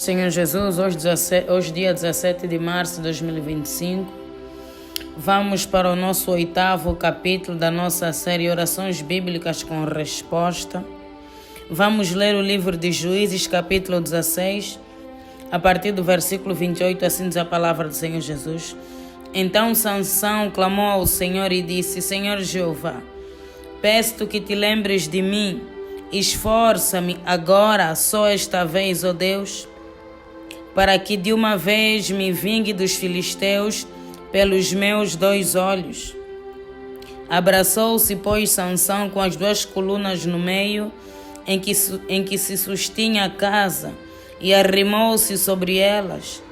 Senhor Jesus, hoje dia 17 de março de 2025, vamos para o nosso 8º capítulo da nossa série Orações Bíblicas com Resposta. Vamos ler o livro de Juízes, capítulo 16, a partir do versículo 28, assim diz a palavra do Senhor Jesus. Então Sansão clamou ao Senhor e disse: Senhor Jeová, peço-te que te lembres de mim, esforça-me agora, só esta vez, ó Deus, para que de uma vez me vingue dos filisteus pelos meus 2 olhos. Abraçou-se, pois, Sansão com as 2 colunas no meio, em que se sustinha a casa, e arrimou-se sobre elas,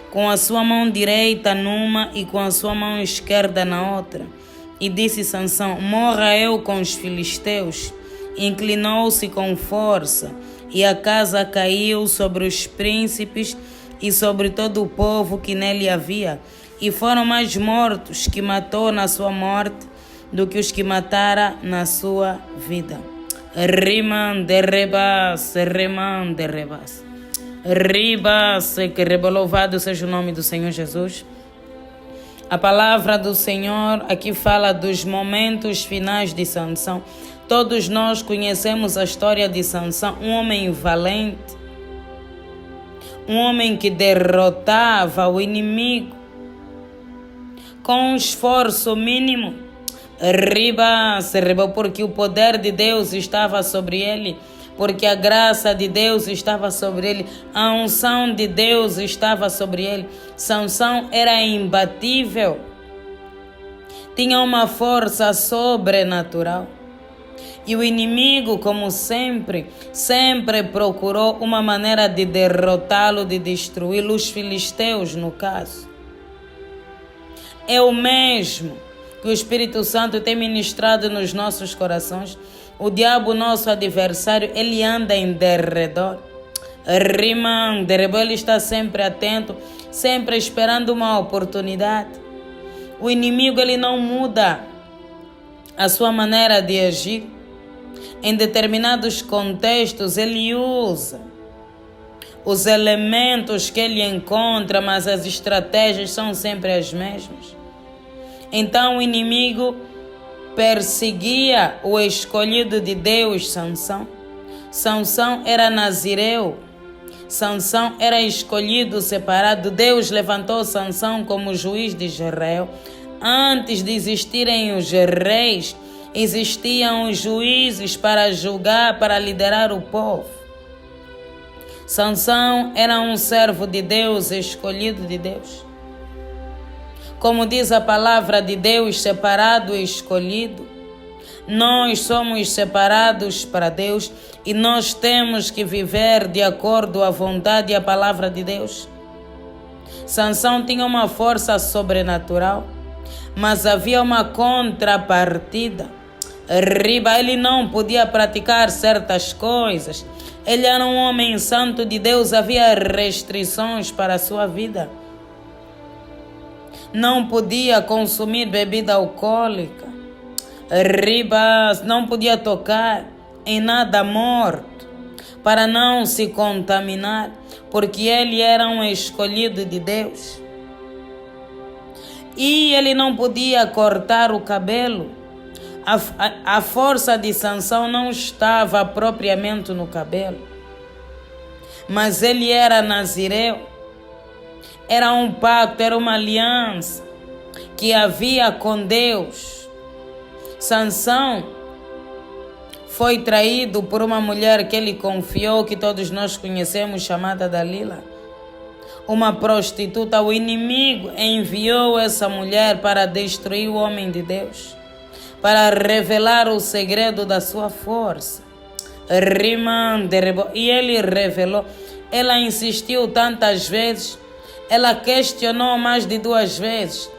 com a sua mão direita numa e com a sua mão esquerda na outra. E disse Sansão: morra eu com os filisteus. Inclinou-se com força, e a casa caiu sobre os príncipes e sobre todo o povo que nele havia, e foram mais mortos que matou na sua morte do que os que matara na sua vida. Rimande rebas, remande rebas. Ribas, que louvado seja o nome do Senhor Jesus. A palavra do Senhor aqui fala dos momentos finais de Sansão. Todos nós conhecemos a história de Sansão, um homem valente, um homem que derrotava o inimigo com um esforço mínimo. Porque o poder de Deus estava sobre ele, porque a graça de Deus estava sobre ele, a unção de Deus estava sobre ele. Sansão era imbatível, tinha uma força sobrenatural. E o inimigo, como sempre procurou uma maneira de derrotá-lo, de destruí-lo, os filisteus, no caso. É o mesmo que o Espírito Santo tem ministrado nos nossos corações. O diabo, nosso adversário, ele anda em derredor. Ele está sempre atento, sempre esperando uma oportunidade. O inimigo, ele não muda a sua maneira de agir. Em determinados contextos, ele usa os elementos que ele encontra, mas as estratégias são sempre as mesmas. Então o inimigo perseguia o escolhido de Deus, Sansão. Sansão era nazireu. Sansão era escolhido, separado. Deus levantou Sansão como juiz de Israel. Antes de existirem os reis, existiam os juízes para julgar, para liderar o povo. Sansão era um servo de Deus, escolhido de Deus. Como diz a palavra de Deus, separado e escolhido. Nós somos separados para Deus e nós temos que viver de acordo à vontade e à palavra de Deus. Sansão tinha uma força sobrenatural, mas havia uma contrapartida. Ele não podia praticar certas coisas. Ele era um homem santo de Deus, havia restrições para a sua vida. Não podia consumir bebida alcoólica. Não podia tocar em nada morto para não se contaminar, porque ele era um escolhido de Deus. E ele não podia cortar o cabelo. A força de Sansão não estava propriamente no cabelo, mas ele era nazireu. Era um pacto, era uma aliança que havia com Deus. Sansão foi traído por uma mulher que ele confiou, que todos nós conhecemos, chamada Dalila, uma prostituta. O inimigo enviou essa mulher para destruir o homem de Deus, para revelar o segredo da sua força. E ele revelou. Ela insistiu tantas vezes, ela questionou mais de 2 vezes.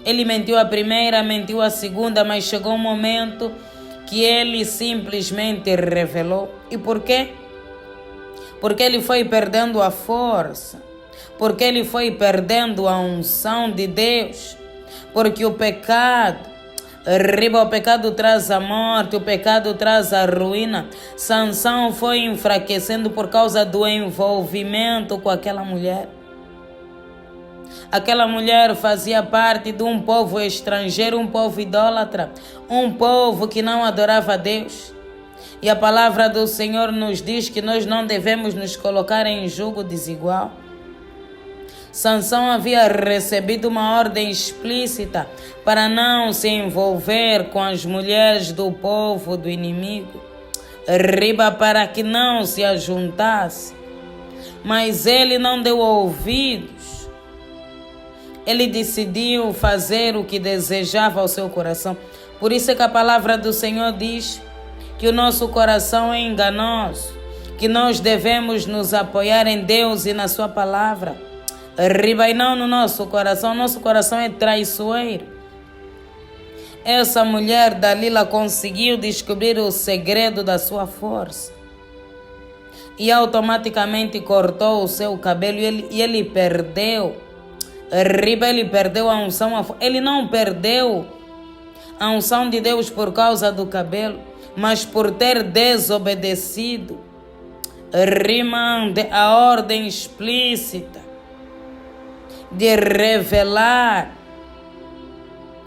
Ele mentiu a primeira, mentiu a segunda, mas chegou um momento que ele simplesmente revelou. E por quê? Porque ele foi perdendo a força, porque ele foi perdendo a unção de Deus, porque o pecado Riba, o pecado traz a morte, o pecado traz a ruína. Sansão foi enfraquecendo por causa do envolvimento com aquela mulher. Aquela mulher fazia parte de um povo estrangeiro, um povo idólatra, um povo que não adorava a Deus. E a palavra do Senhor nos diz que nós não devemos nos colocar em julgo desigual. Sansão havia recebido uma ordem explícita para não se envolver com as mulheres do povo do inimigo, riba, para que não se ajuntasse. Mas ele não deu ouvidos. Ele decidiu fazer o que desejava ao seu coração. Por isso é que a palavra do Senhor diz que o nosso coração é enganoso, que nós devemos nos apoiar em Deus e na sua palavra. Riba, e não no nosso coração é traiçoeiro. Essa mulher Dalila conseguiu descobrir o segredo da sua força e automaticamente cortou o seu cabelo e ele perdeu. Riba, ele perdeu a unção. Ele não perdeu a unção de Deus por causa do cabelo, mas por ter desobedecido a ordem explícita de revelar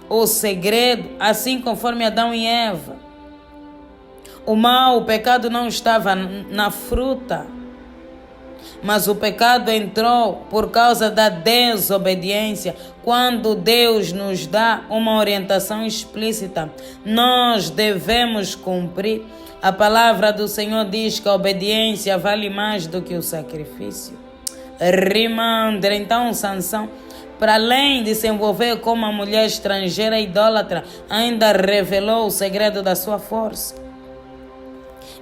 o segredo, assim conforme Adão e Eva. O mal, o pecado não estava na fruta, mas o pecado entrou por causa da desobediência. Quando Deus nos dá uma orientação explícita, nós devemos cumprir. A palavra do Senhor diz que a obediência vale mais do que o sacrifício. Rimandra, então Sansão, para além de se envolver com uma mulher estrangeira idólatra, ainda revelou o segredo da sua força.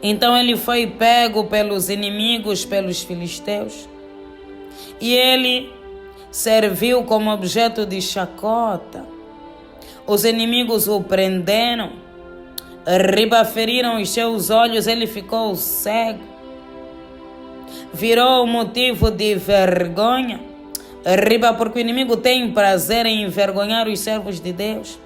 Então ele foi pego pelos inimigos, pelos filisteus, e ele serviu como objeto de chacota. Os inimigos o prenderam, feriram os seus olhos, ele ficou cego. Virou motivo de vergonha, porque o inimigo tem prazer em envergonhar os servos de Deus.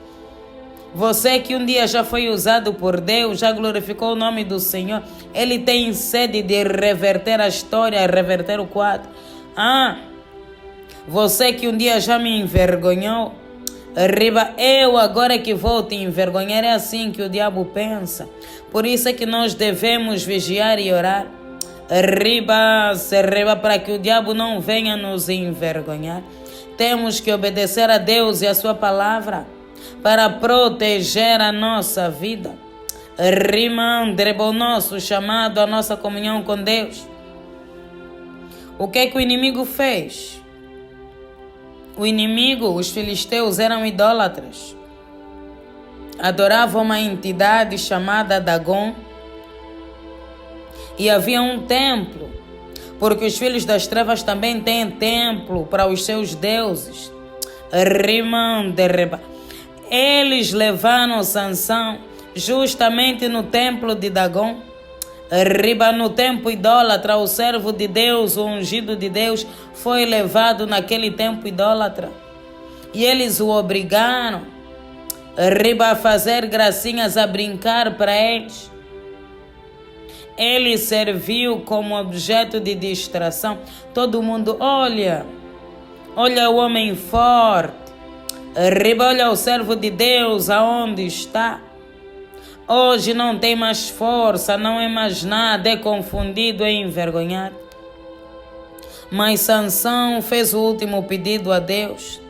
Você que um dia já foi usado por Deus, já glorificou o nome do Senhor, ele tem sede de reverter a história, reverter o quadro. Você que um dia já me envergonhou, eu agora que vou te envergonhar. É assim que o diabo pensa. Por isso é que nós devemos vigiar e orar. Para que o diabo não venha nos envergonhar. Temos que obedecer a Deus e a sua palavra para proteger a nossa vida. O nosso chamado, a nossa comunhão com Deus. O que é que o inimigo fez? O inimigo, os filisteus, eram idólatras. Adoravam uma entidade chamada Dagon. E havia um templo, porque os filhos das trevas também têm templo para os seus deuses. Eles levaram Sansão justamente no templo de Dagon. No templo idólatra, o servo de Deus, o ungido de Deus, foi levado naquele templo idólatra. E eles o obrigaram a fazer gracinhas, a brincar para eles. Ele serviu como objeto de distração. Todo mundo olha o homem forte, olha o servo de Deus aonde está. Hoje não tem mais força, não é mais nada, é confundido, é envergonhado. Mas Sansão fez o último pedido a Deus.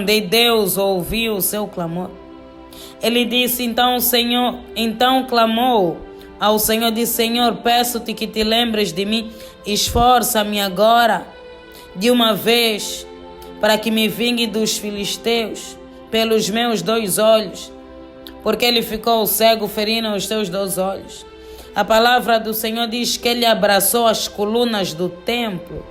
E Deus ouviu o seu clamor. Ele disse, então clamou ao Senhor, disse: Senhor, peço-te que te lembres de mim, esforça-me agora de uma vez, para que me vingue dos filisteus pelos meus 2 olhos, porque ele ficou cego, ferindo os seus 2 olhos. A palavra do Senhor diz que ele abraçou as colunas do templo,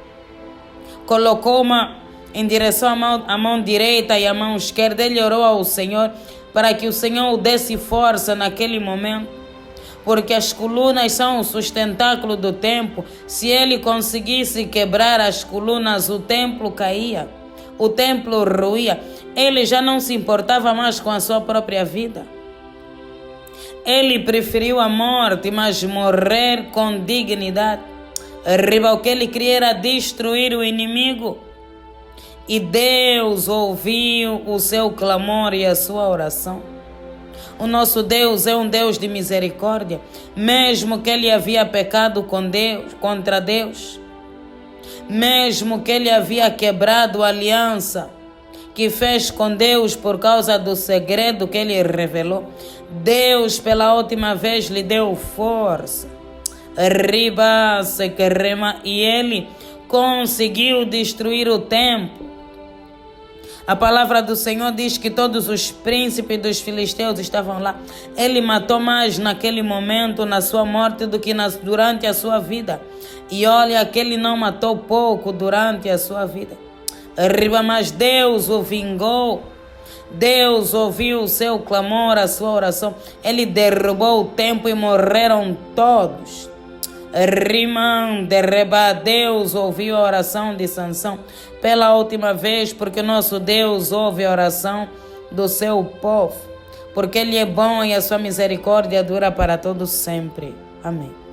colocou uma em direção à mão direita e à mão esquerda. Ele orou ao Senhor para que o Senhor o desse força naquele momento, porque as colunas são o sustentáculo do templo. Se ele conseguisse quebrar as colunas, o templo caía. o templo ruía, ele já não se importava mais com a sua própria vida. Ele preferiu a morte, mas morrer com dignidade. O que ele queria era destruir o inimigo. E Deus ouviu o seu clamor e a sua oração. O nosso Deus é um Deus de misericórdia, mesmo que ele havia pecado contra Deus, mesmo que ele havia quebrado a aliança que fez com Deus por causa do segredo que ele revelou, Deus pela última vez lhe deu força, e ele conseguiu destruir o templo. A palavra do Senhor diz que todos os príncipes dos filisteus estavam lá. Ele matou mais naquele momento, na sua morte, do que durante a sua vida. E olha que ele não matou pouco durante a sua vida. Mas Deus o vingou. Deus ouviu o seu clamor, a sua oração. Ele derrubou o templo e morreram todos. Deus ouviu a oração de Sansão pela última vez, porque nosso Deus ouve a oração do seu povo, porque ele é bom e a sua misericórdia dura para todos sempre. Amém.